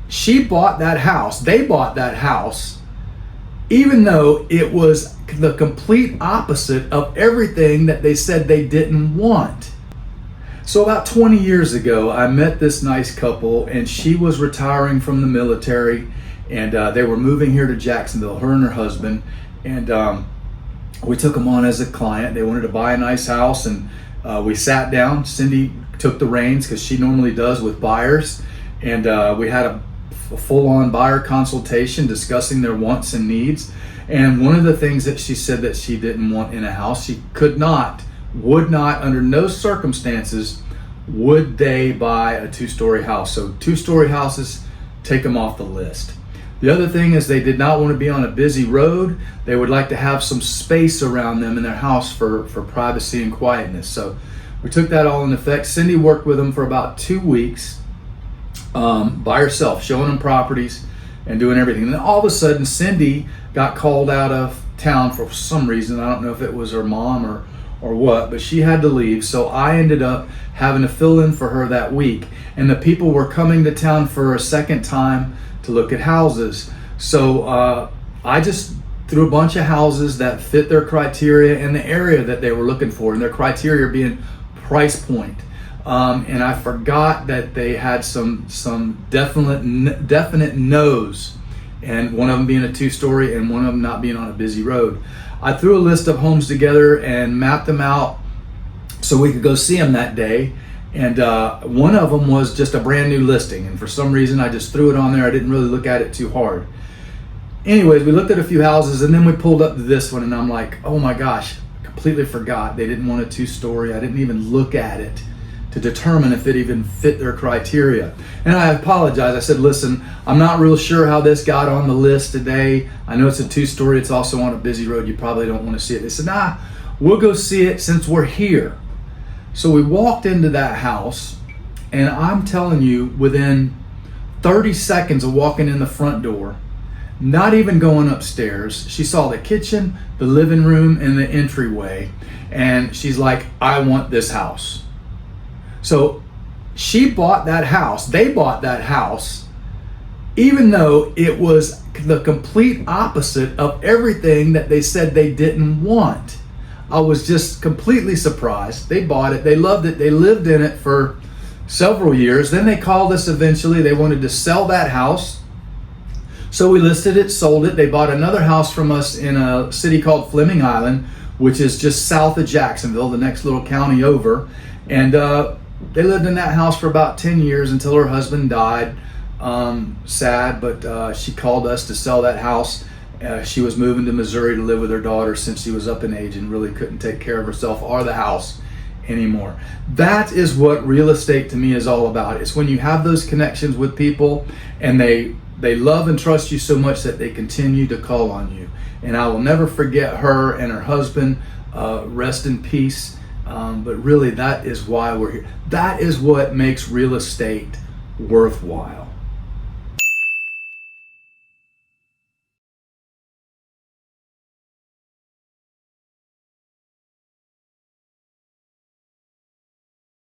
she bought that house. They bought that house, even though it was the complete opposite of everything that they said they didn't want. So about 20 years ago, I met this nice couple, and she was retiring from the military, and they were moving here to Jacksonville, her and her husband, and we took them on as a client. They wanted to buy a nice house, and we sat down. Cindy took the reins because she normally does with buyers, and we had a full-on buyer consultation discussing their wants and needs. And one of the things that she said that she didn't want in a house, she would not, under no circumstances, would they buy a two-story house. So two-story houses, take them off the list. The other thing is they did not want to be on a busy road. They would like to have some space around them in their house for privacy and quietness. So we took that all in effect. Cindy worked with them for about 2 weeks by herself, showing them properties and doing everything. And then all of a sudden, Cindy got called out of town for some reason. I don't know if it was her mom or what, but she had to leave. So I ended up having to fill in for her that week. And the people were coming to town for a second time to look at houses. So I just threw a bunch of houses that fit their criteria in the area that they were looking for, and their criteria being price point. And I forgot that they had some definite no's, and one of them being a two-story and one of them not being on a busy road. I threw a list of homes together and mapped them out so we could go see them that day. And one of them was just a brand new listing, and for some reason I just threw it on there. I didn't really look at it too hard. Anyways, we looked at a few houses, and then we pulled up to this one, and I'm like, oh my gosh, completely forgot they didn't want a two-story. I didn't even look at it to determine if it even fit their criteria. And I apologize. I said, listen, I'm not real sure how this got on the list today. I know it's a two-story. It's also on a busy road. You probably don't want to see it. They said, nah, we'll go see it since we're here. So we walked into that house, and I'm telling you, within 30 seconds of walking in the front door, not even going upstairs, she saw the kitchen, the living room, and the entryway, and she's like, I want this house. So she bought that house. They bought that house, even though it was the complete opposite of everything that they said they didn't want. I was just completely surprised. They bought it. They loved it. They lived in it for several years. Then they called us eventually. They wanted to sell that house. So we listed it, sold it. They bought another house from us in a city called Fleming Island, which is just south of Jacksonville, the next little county over. And they lived in that house for about 10 years until her husband died. Sad, but she called us to sell that house. She was moving to Missouri to live with her daughter since she was up in age and really couldn't take care of herself or the house anymore. That is what real estate to me is all about. It's when you have those connections with people and they love and trust you so much that they continue to call on you. And I will never forget her and her husband. Rest in peace. But really, that is why we're here. That is what makes real estate worthwhile.